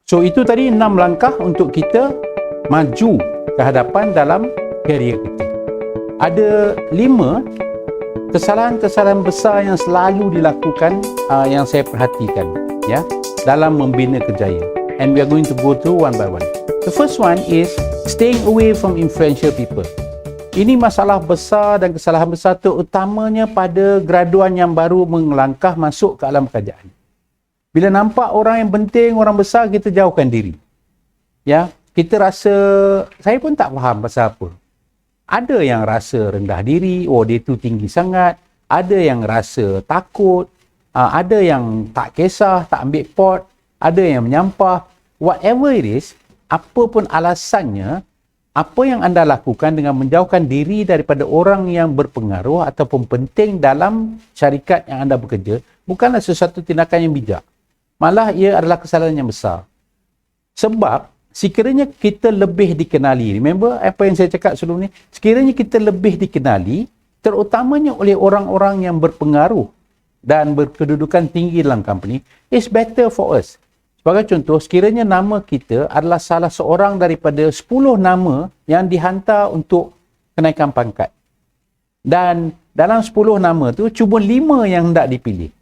So itu tadi 6 langkah untuk kita maju ke hadapan dalam karier kita. Ada 5 kesalahan-kesalahan besar yang selalu dilakukan yang saya perhatikan ya dalam membina kejayaan. And we are going to go through one by one. The first one is staying away from influential people. Ini masalah besar dan kesalahan besar terutamanya pada graduan yang baru melangkah masuk ke alam kerajaan. Bila nampak orang yang penting, orang besar, kita jauhkan diri. Ya, kita rasa, saya pun tak faham pasal apa. Ada yang rasa rendah diri, oh dia tu tinggi sangat. Ada yang rasa takut. Ada yang tak kisah, tak ambil pot. Ada yang menyampah. Whatever it is, apa pun alasannya, apa yang anda lakukan dengan menjauhkan diri daripada orang yang berpengaruh ataupun penting dalam syarikat yang anda bekerja, bukanlah sesuatu tindakan yang bijak. Malah ia adalah kesalahan yang besar. Sebab sekiranya kita lebih dikenali, remember apa yang saya cakap sebelum ni, sekiranya kita lebih dikenali, terutamanya oleh orang-orang yang berpengaruh dan berkedudukan tinggi dalam company, it's better for us. Sebagai contoh, sekiranya nama kita adalah salah seorang daripada 10 nama yang dihantar untuk kenaikan pangkat. Dan dalam 10 nama tu, cuma 5 yang hendak dipilih.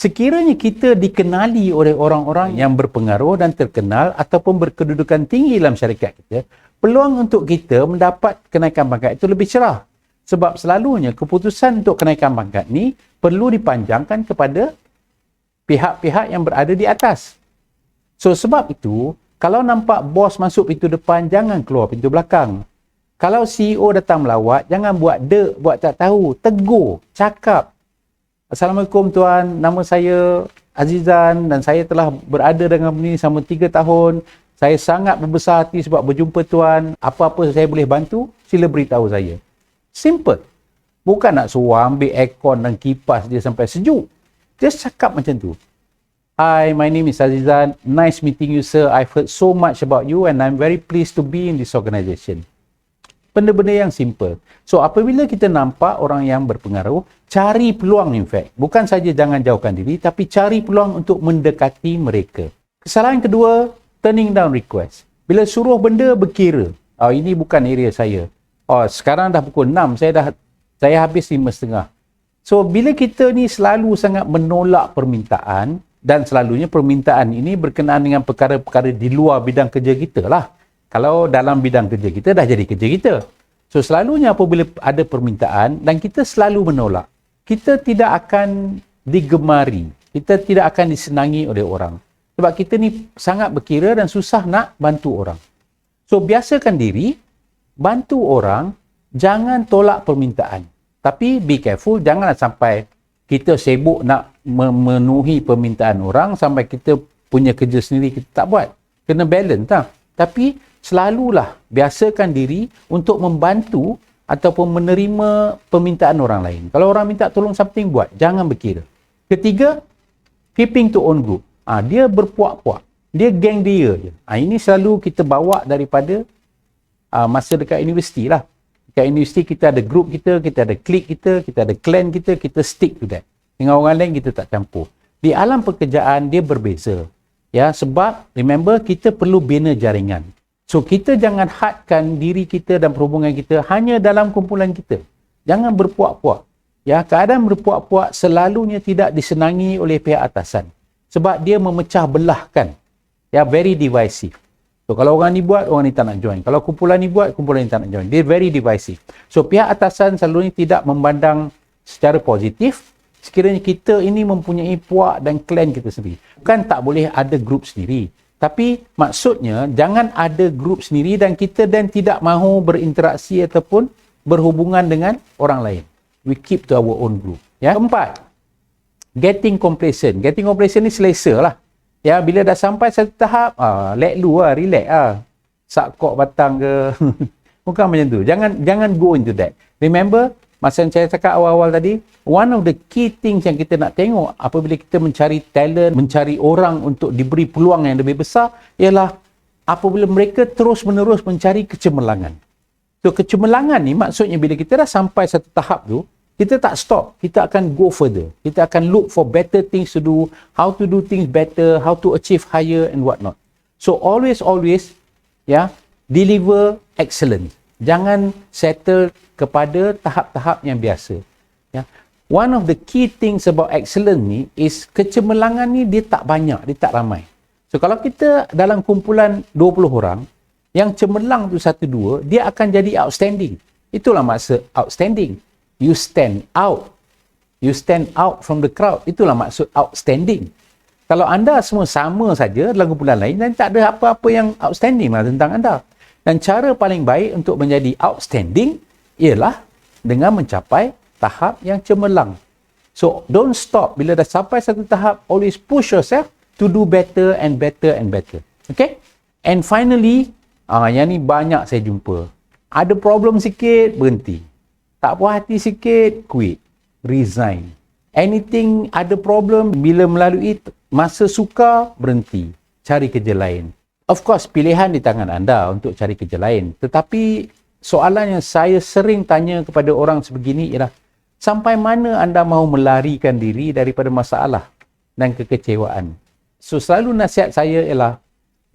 Sekiranya kita dikenali oleh orang-orang yang berpengaruh dan terkenal ataupun berkedudukan tinggi dalam syarikat kita, peluang untuk kita mendapat kenaikan pangkat itu lebih cerah. Sebab selalunya keputusan untuk kenaikan pangkat ni perlu dipanjangkan kepada pihak-pihak yang berada di atas. So sebab itu, kalau nampak bos masuk pintu depan, jangan keluar pintu belakang. Kalau CEO datang melawat, jangan buat dek, buat tak tahu. Tegur, cakap. Assalamualaikum tuan, nama saya Azizan dan saya telah berada dengan company selama 3 tahun. Saya sangat berbesar hati sebab berjumpa tuan. Apa-apa saya boleh bantu, sila beritahu saya. Simple. Bukan nak suruh ambil aircon dan kipas dia sampai sejuk. Just cakap macam tu. Hi, my name is Azizan. Nice meeting you sir. I've heard so much about you and I'm very pleased to be in this organisation. Benda-benda yang simple. So apabila kita nampak orang yang berpengaruh, cari peluang in fact. Bukan saja jangan jauhkan diri, tapi cari peluang untuk mendekati mereka. Kesalahan kedua, turning down request. Bila suruh benda berkira. Oh, ini bukan area saya. Oh, sekarang dah pukul 6, saya habis 5.30. So bila kita ni selalu sangat menolak permintaan, dan selalunya permintaan ini berkenaan dengan perkara-perkara di luar bidang kerja kita lah. Kalau dalam bidang kerja kita, dah jadi kerja kita. So selalunya apabila ada permintaan dan kita selalu menolak, kita tidak akan digemari, kita tidak akan disenangi oleh orang. Sebab kita ni sangat berkira dan susah nak bantu orang. So biasakan diri, bantu orang, jangan tolak permintaan. Tapi be careful, janganlah sampai kita sibuk nak memenuhi permintaan orang sampai kita punya kerja sendiri kita tak buat. Kena balance tak? Tapi selalulah biasakan diri untuk membantu ataupun menerima permintaan orang lain. Kalau orang minta tolong something, buat. Jangan berkira. Ketiga, keeping to own group. Dia berpuak-puak. Dia geng dia je. Ini selalu kita bawa daripada masa dekat universiti lah. Dekat universiti kita ada group kita ada klik kita ada clan kita stick to that. Dengan orang lain kita tak campur. Di alam pekerjaan dia berbeza. Ya, sebab remember kita perlu bina jaringan. So kita jangan hadkan diri kita dan perhubungan kita hanya dalam kumpulan kita. Jangan berpuak-puak. Ya, keadaan berpuak-puak selalunya tidak disenangi oleh pihak atasan. Sebab dia memecah belahkan. Ya, very divisive. So kalau orang ni buat, orang ni tak nak join. Kalau kumpulan ni buat, kumpulan ni tak nak join. Dia very divisive. So pihak atasan selalunya tidak memandang secara positif sekiranya kita ini mempunyai puak dan klan kita sendiri. Bukan tak boleh ada grup sendiri. Tapi maksudnya jangan ada grup sendiri dan kita dan tidak mahu berinteraksi ataupun berhubungan dengan orang lain. We keep to our own group. Ya. Keempat, getting complacent. Getting complacent ni selesa lah. Ya, bila dah sampai satu tahap, let lu lah, relax lah. Sakok batang ke. Bukan macam tu. Jangan go into that. Remember, masa yang saya cakap awal-awal tadi, one of the key things yang kita nak tengok apabila kita mencari talent, mencari orang untuk diberi peluang yang lebih besar, ialah apabila mereka terus-menerus mencari kecemerlangan. So, kecemerlangan ni maksudnya bila kita dah sampai satu tahap tu, kita tak stop. Kita akan go further. Kita akan look for better things to do, how to do things better, how to achieve higher and whatnot. So always, deliver excellent. Jangan settle kepada tahap-tahap yang biasa. Ya. One of the key things about excellent ni is kecemerlangan ni dia tak banyak, dia tak ramai. So kalau kita dalam kumpulan 20 orang, yang cemerlang tu 1-2, dia akan jadi outstanding. Itulah maksud outstanding. You stand out. You stand out from the crowd. Itulah maksud outstanding. Kalau anda semua sama saja dalam kumpulan lain, dan tak ada apa-apa yang outstanding lah tentang anda. Dan cara paling baik untuk menjadi outstanding ialah dengan mencapai tahap yang cemerlang. So, don't stop. Bila dah sampai satu tahap, always push yourself to do better and better and better. Okay? And finally, yang ni banyak saya jumpa. Ada problem sikit, berhenti. Tak puas hati sikit, quit. Resign. Anything ada problem, bila melalui masa sukar, berhenti. Cari kerja lain. Of course, pilihan di tangan anda untuk cari kerja lain. Tetapi, soalan yang saya sering tanya kepada orang sebegini ialah, sampai mana anda mahu melarikan diri daripada masalah dan kekecewaan? So, selalu nasihat saya ialah,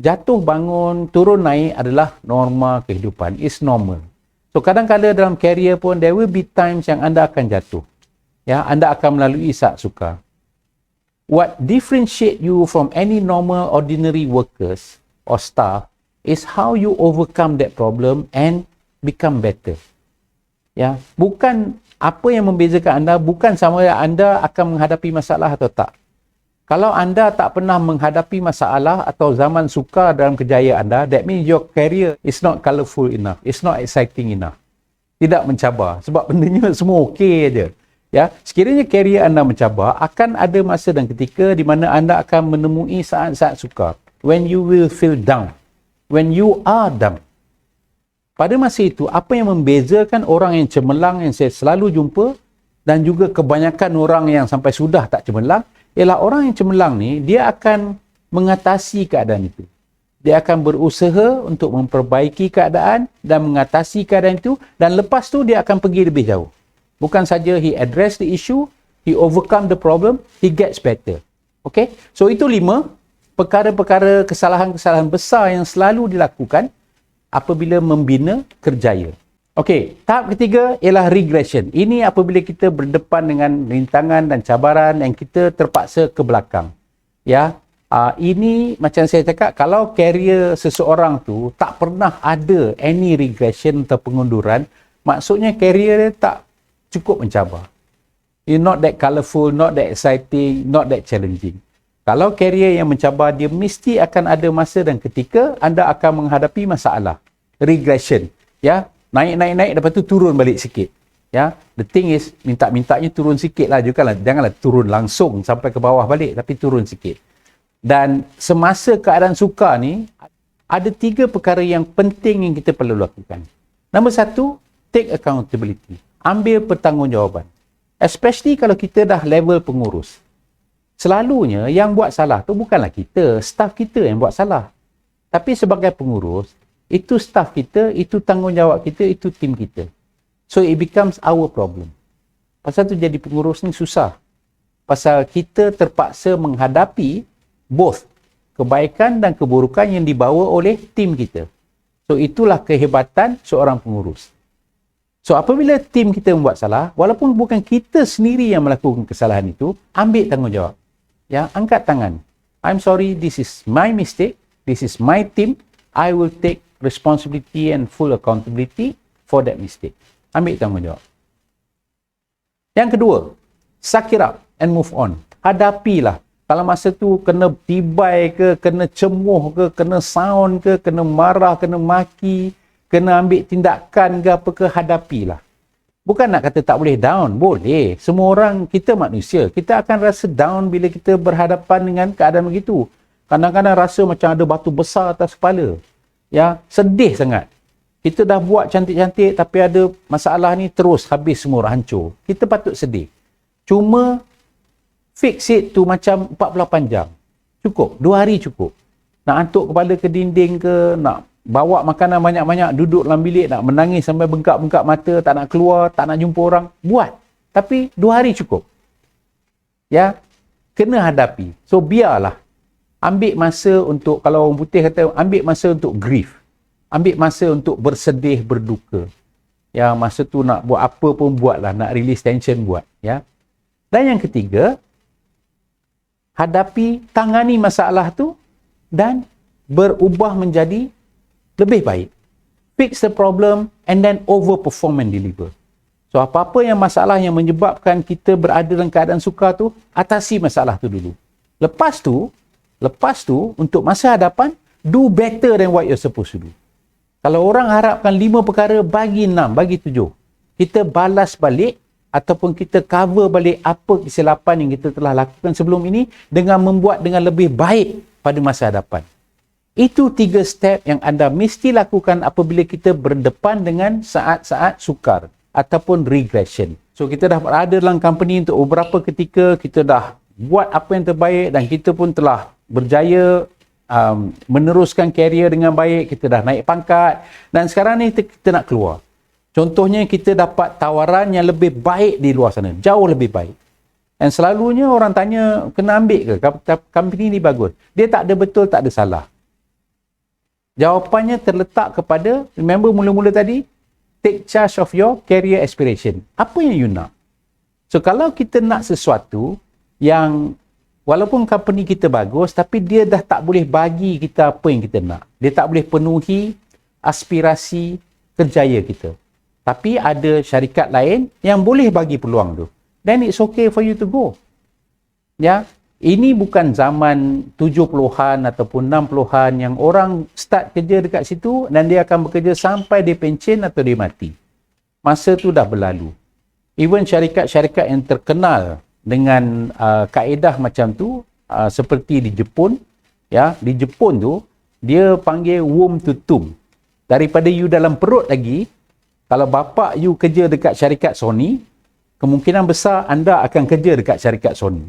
jatuh bangun, turun naik adalah norma kehidupan. It's normal. So, kadang-kadang dalam career pun, there will be times yang anda akan jatuh. Ya, anda akan melalui sak sukar. What differentiate you from any normal, ordinary workers or staff is how you overcome that problem and become better. Ya, bukan apa yang membezakan anda, bukan sama ada anda akan menghadapi masalah atau tak. Kalau anda tak pernah menghadapi masalah atau zaman sukar dalam kerjaya anda, that means your career is not colourful enough. It's not exciting enough. Tidak mencabar. Sebab bendanya semua okey aja. Ya, sekiranya career anda mencabar, akan ada masa dan ketika di mana anda akan menemui saat-saat sukar. When you will feel down. When you are down. Pada masa itu, apa yang membezakan orang yang cemerlang yang saya selalu jumpa dan juga kebanyakan orang yang sampai sudah tak cemerlang, ialah orang yang cemerlang ni, dia akan mengatasi keadaan itu. Dia akan berusaha untuk memperbaiki keadaan dan mengatasi keadaan itu, dan lepas tu dia akan pergi lebih jauh. Bukan saja he address the issue, he overcome the problem, he gets better. Okay? So itu 5 perkara-perkara kesalahan-kesalahan besar yang selalu dilakukan apabila membina kerjaya. Okey, tahap ketiga ialah regression. Ini apabila kita berdepan dengan rintangan dan cabaran yang kita terpaksa ke belakang. Ya, ini macam saya cakap, kalau career seseorang tu tak pernah ada any regression atau pengunduran, maksudnya career dia tak cukup mencabar. It's not that colourful, not that exciting, not that challenging. Kalau career yang mencabar, dia mesti akan ada masa dan ketika anda akan menghadapi masalah. Regression. Ya, naik, lepas tu turun balik sikit. Ya, the thing is, mintanya turun sikit lah juga lah. Janganlah turun langsung sampai ke bawah balik, tapi turun sikit. Dan semasa keadaan sukar ni, ada 3 perkara yang penting yang kita perlu lakukan. Nombor 1, take accountability. Ambil pertanggungjawaban. Especially kalau kita dah level pengurus. Selalunya yang buat salah tu bukanlah kita, staff kita yang buat salah. Tapi sebagai pengurus, itu staff kita, itu tanggungjawab kita, itu tim kita. So it becomes our problem. Pasal tu jadi pengurus ni susah. Pasal kita terpaksa menghadapi both kebaikan dan keburukan yang dibawa oleh tim kita. So itulah kehebatan seorang pengurus. So apabila tim kita membuat salah, walaupun bukan kita sendiri yang melakukan kesalahan itu, ambil tanggungjawab. Ya, angkat tangan. I'm sorry, this is my mistake. This is my team. I will take responsibility and full accountability for that mistake. Ambil tanggungjawab. Yang kedua, suck it up and move on. Hadapilah. Kalau masa tu kena tibai ke, kena cemuh ke, kena sound ke, kena marah, kena maki, kena ambil tindakan ke apa ke, hadapilah. Bukan nak kata tak boleh down, boleh. Semua orang, kita manusia, kita akan rasa down bila kita berhadapan dengan keadaan begitu. Kadang-kadang rasa macam ada batu besar atas kepala. Ya, sedih sangat. Kita dah buat cantik-cantik tapi ada masalah ni terus habis semua, hancur. Kita patut sedih. Cuma fix it tu macam 48 jam. Cukup, 2 hari cukup. Nak antuk kepala ke dinding ke, nak bawa makanan banyak-banyak, duduk dalam bilik, nak menangis sampai bengkak-bengkak mata, tak nak keluar, tak nak jumpa orang, buat. tapi 2 hari cukup. Ya, kena hadapi. So biarlah. Ambil masa untuk, kalau orang putih kata, ambil masa untuk grief. Ambil masa untuk bersedih, berduka. Ya, masa tu nak buat apa pun buatlah, nak release tension buat. Ya. Dan yang ketiga, tangani masalah tu dan berubah menjadi lebih baik. Fix the problem and then overperform and deliver. So, apa-apa yang masalah yang menyebabkan kita berada dalam keadaan sukar tu, atasi masalah tu dulu. Lepas tu, untuk masa hadapan, do better than what you're supposed to do. Kalau orang harapkan 5 perkara, bagi 6, bagi 7. Kita balas balik ataupun kita cover balik apa kesilapan yang kita telah lakukan sebelum ini dengan membuat dengan lebih baik pada masa hadapan. Itu 3 step yang anda mesti lakukan apabila kita berdepan dengan saat-saat sukar ataupun regression. So, kita dah berada dalam company untuk beberapa ketika, kita dah buat apa yang terbaik dan kita pun telah berjaya meneruskan karier dengan baik, kita dah naik pangkat dan sekarang ni kita nak keluar. Contohnya kita dapat tawaran yang lebih baik di luar sana, jauh lebih baik. Dan selalunya orang tanya, kena ambil ke? Company ni bagus. Dia tak ada betul, tak ada salah. Jawapannya terletak kepada, remember mula-mula tadi, take charge of your career aspiration. Apa yang you nak? So kalau kita nak sesuatu yang walaupun company kita bagus, tapi dia dah tak boleh bagi kita apa yang kita nak. Dia tak boleh penuhi aspirasi kerjaya kita. Tapi ada syarikat lain yang boleh bagi peluang tu. Then it's okay for you to go. Ya, ini bukan zaman 70-an ataupun 60-an yang orang start kerja dekat situ dan dia akan bekerja sampai dia pencen atau dia mati. Masa tu dah berlalu. Even syarikat-syarikat yang terkenal dengan kaedah macam tu, seperti di Jepun, ya, di Jepun tu dia panggil womb to tomb. Daripada you dalam perut lagi, kalau bapa you kerja dekat syarikat Sony, kemungkinan besar anda akan kerja dekat syarikat Sony.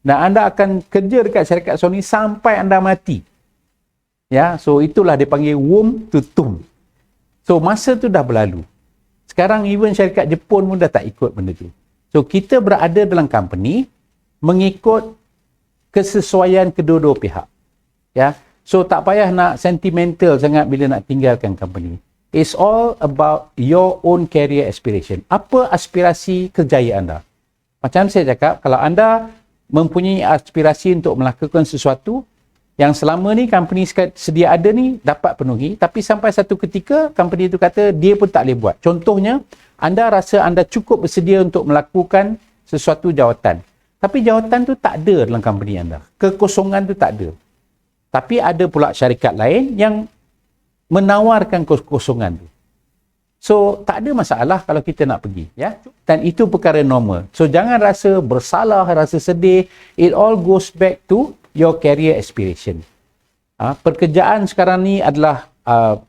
Dan anda akan kerja dekat syarikat Sony sampai anda mati. Ya, so itulah dia panggil womb to tomb. So masa tu dah berlalu. Sekarang even syarikat Jepun pun dah tak ikut benda tu. So, kita berada dalam company mengikut kesesuaian kedua-dua pihak. Ya. So, tak payah nak sentimental sangat bila nak tinggalkan company. It's all about your own career aspiration. Apa aspirasi kerjaya anda? Macam saya cakap, kalau anda mempunyai aspirasi untuk melakukan sesuatu yang selama ni company sedia ada ni dapat penuhi, tapi sampai satu ketika company itu kata dia pun tak boleh buat. Contohnya, anda rasa anda cukup bersedia untuk melakukan sesuatu jawatan. Tapi jawatan tu tak ada dalam company anda. Kekosongan tu tak ada. Tapi ada pula syarikat lain yang menawarkan kekosongan tu. So, tak ada masalah kalau kita nak pergi. Ya? Dan itu perkara normal. So, jangan rasa bersalah, rasa sedih. It all goes back to your career aspiration. Pekerjaan sekarang ni adalah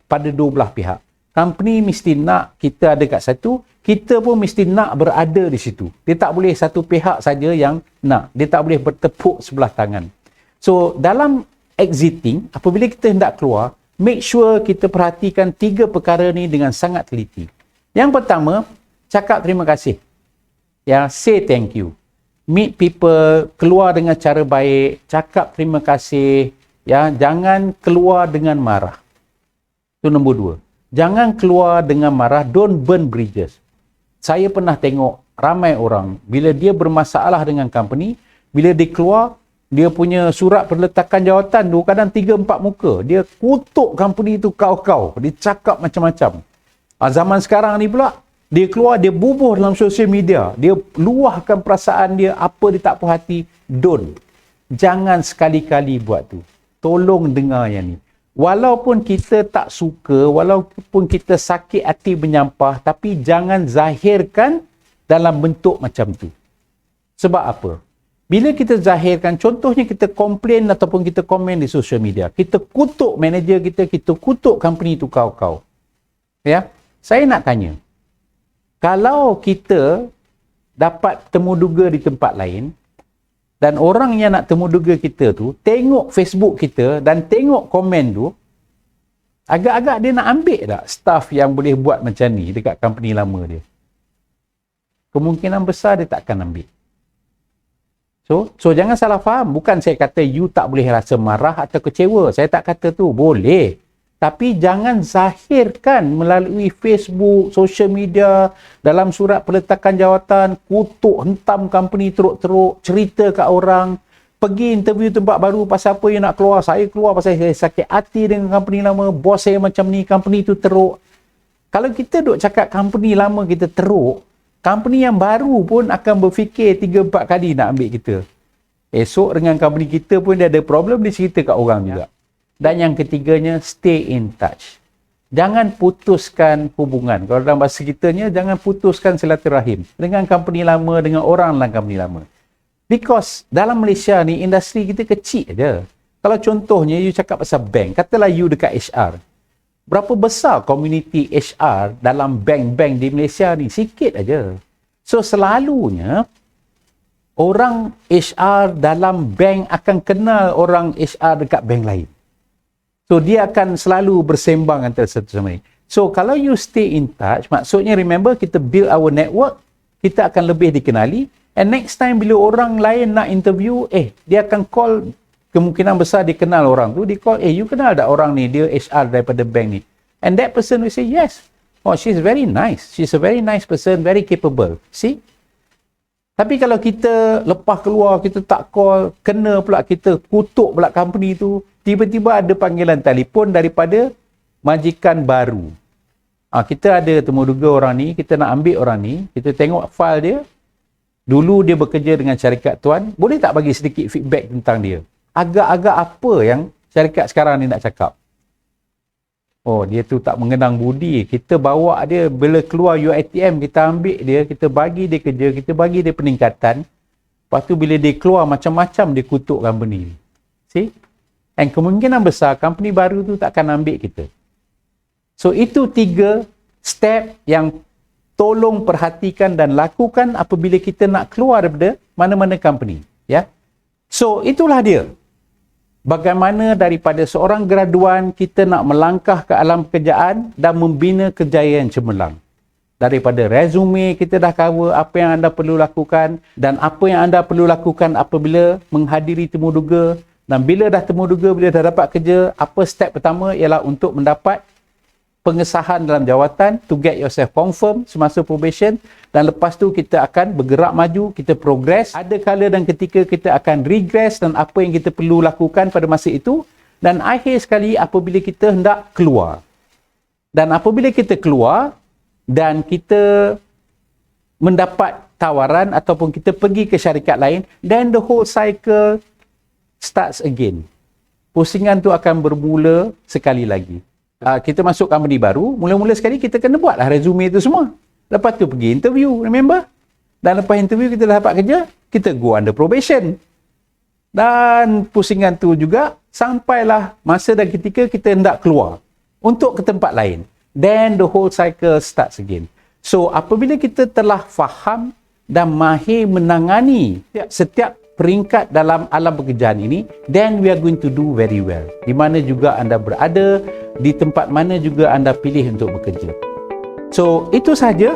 pada dua belah pihak. Company mesti nak kita ada kat satu, kita pun mesti nak berada di situ. Dia tak boleh satu pihak saja yang nak. Dia tak boleh bertepuk sebelah tangan. So, dalam exiting, apabila kita hendak keluar, make sure kita perhatikan 3 perkara ni dengan sangat teliti. Yang pertama, cakap terima kasih. Ya, say thank you. Meet people, keluar dengan cara baik, cakap terima kasih. Ya, jangan keluar dengan marah. Itu nombor 2. Jangan keluar dengan marah, don't burn bridges. Saya pernah tengok ramai orang, bila dia bermasalah dengan company, bila dia keluar, dia punya surat perletakan jawatan tu kadang 3-4 muka. Dia kutuk company tu kau-kau. Dia cakap macam-macam. Zaman sekarang ni pula, dia keluar, dia bubuh dalam sosial media. Dia luahkan perasaan dia, apa dia tak puas hati. Don't. Jangan sekali-kali buat tu. Tolong dengar yang ni. Walaupun kita tak suka, walaupun kita sakit hati menyampah, tapi jangan zahirkan dalam bentuk macam tu. Sebab apa? Bila kita zahirkan, contohnya kita komplain ataupun kita komen di social media, kita kutuk manager kita kutuk company tu kau-kau. Ya? Saya nak tanya, kalau kita dapat temuduga di tempat lain, dan orang yang nak temuduga kita tu tengok Facebook kita dan tengok komen tu, agak-agak dia nak ambil tak staff yang boleh buat macam ni dekat company lama dia? kemungkinan besar dia tak akan ambil. So jangan salah faham. Bukan saya kata you tak boleh rasa marah atau kecewa. Saya tak kata tu. Boleh. Tapi jangan zahirkan melalui Facebook, social media, dalam surat peletakan jawatan, kutuk, hentam company teruk-teruk, cerita kat orang, pergi interview tempat baru pasal apa yang nak keluar. Saya keluar pasal saya sakit hati dengan company lama, bos saya macam ni, company tu teruk. Kalau kita duk cakap company lama kita teruk, company yang baru pun akan berfikir 3-4 kali nak ambil kita. Esok dengan company kita pun dia ada problem, dia cerita kat orang juga. Dan yang ketiganya, stay in touch. Jangan putuskan hubungan. Kalau dalam bahasa kitanya, jangan putuskan silaturahim dengan company lama, dengan orang dalam company lama. Because dalam Malaysia ni, industri kita kecil je. Kalau contohnya, you cakap pasal bank, katalah you dekat HR. Berapa besar komuniti HR dalam bank-bank di Malaysia ni? Sikit aja. So, selalunya, orang HR dalam bank akan kenal orang HR dekat bank lain. So, dia akan selalu bersembang antara satu sama lain. So, kalau you stay in touch, maksudnya remember, kita build our network, kita akan lebih dikenali, and next time bila orang lain nak interview, dia akan call, kemungkinan besar dia kenal orang tu, dia call, you kenal tak orang ni, dia HR daripada bank ni. And that person will say, yes. Oh, she's very nice. She's a very nice person, very capable. See? Tapi kalau kita lepas keluar, kita tak call, kena pula kita kutuk pula company tu, tiba-tiba ada panggilan telefon daripada majikan baru. Kita ada temuduga orang ni, kita nak ambil orang ni, kita tengok file dia, dulu dia bekerja dengan syarikat tuan, boleh tak bagi sedikit feedback tentang dia? Agak-agak apa yang syarikat sekarang ni nak cakap? Oh, dia tu tak mengenang budi. Kita bawa dia, bila keluar UiTM, kita ambil dia, kita bagi dia kerja, kita bagi dia peningkatan. Lepas tu bila dia keluar, macam-macam dia kutuk company ni. See? And kemungkinan besar, company baru tu tak akan ambil kita. So, itu 3 step yang tolong perhatikan dan lakukan apabila kita nak keluar daripada mana-mana company. Ya? So, itulah dia. Bagaimana daripada seorang graduan kita nak melangkah ke alam pekerjaan dan membina kejayaan cemerlang. Daripada resume kita dah cover apa yang anda perlu lakukan dan apa yang anda perlu lakukan apabila menghadiri temuduga, dan bila dah temuduga, bila dah dapat kerja, apa step pertama ialah untuk mendapat pengesahan dalam jawatan, to get yourself confirm semasa probation, dan lepas tu kita akan bergerak maju, kita progress. Ada kala dan ketika kita akan regress dan apa yang kita perlu lakukan pada masa itu, dan akhir sekali apabila kita hendak keluar. Dan apabila kita keluar dan kita mendapat tawaran ataupun kita pergi ke syarikat lain, then the whole cycle starts again. Pusingan tu akan bermula sekali lagi. Kita masuk company baru, mula-mula sekali kita kena buatlah resume tu semua. Lepas tu pergi interview, remember? Dan lepas interview kita dah dapat kerja, kita go under probation. Dan pusingan tu juga sampailah masa dan ketika kita hendak keluar untuk ke tempat lain. Then the whole cycle starts again. So apabila kita telah faham dan mahir menangani setiap peringkat dalam alam pekerjaan ini, then we are going to do very well. Di mana juga anda berada, di tempat mana juga anda pilih untuk bekerja. So, itu sahaja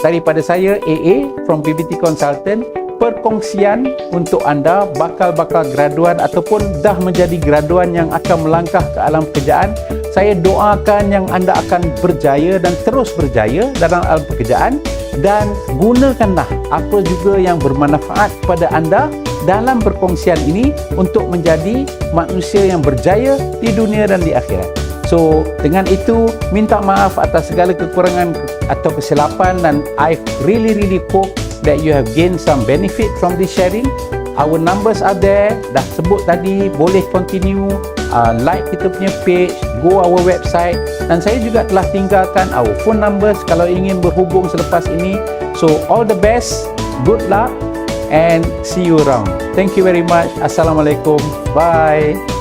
daripada saya, AA from PBT Consultant, perkongsian untuk anda bakal-bakal graduan ataupun dah menjadi graduan yang akan melangkah ke alam pekerjaan. Saya doakan yang anda akan berjaya dan terus berjaya dalam alam pekerjaan, dan gunakanlah apa juga yang bermanfaat kepada anda dalam perkongsian ini untuk menjadi manusia yang berjaya di dunia dan di akhirat. So, dengan itu, minta maaf atas segala kekurangan atau kesilapan, dan I really hope that you have gained some benefit from this sharing. Our numbers are there, dah sebut tadi, boleh continue, like kita punya page, go our website, dan saya juga telah tinggalkan our phone numbers kalau ingin berhubung selepas ini. So, all the best, good luck, and see you around. Thank you very much. Assalamualaikum. Bye.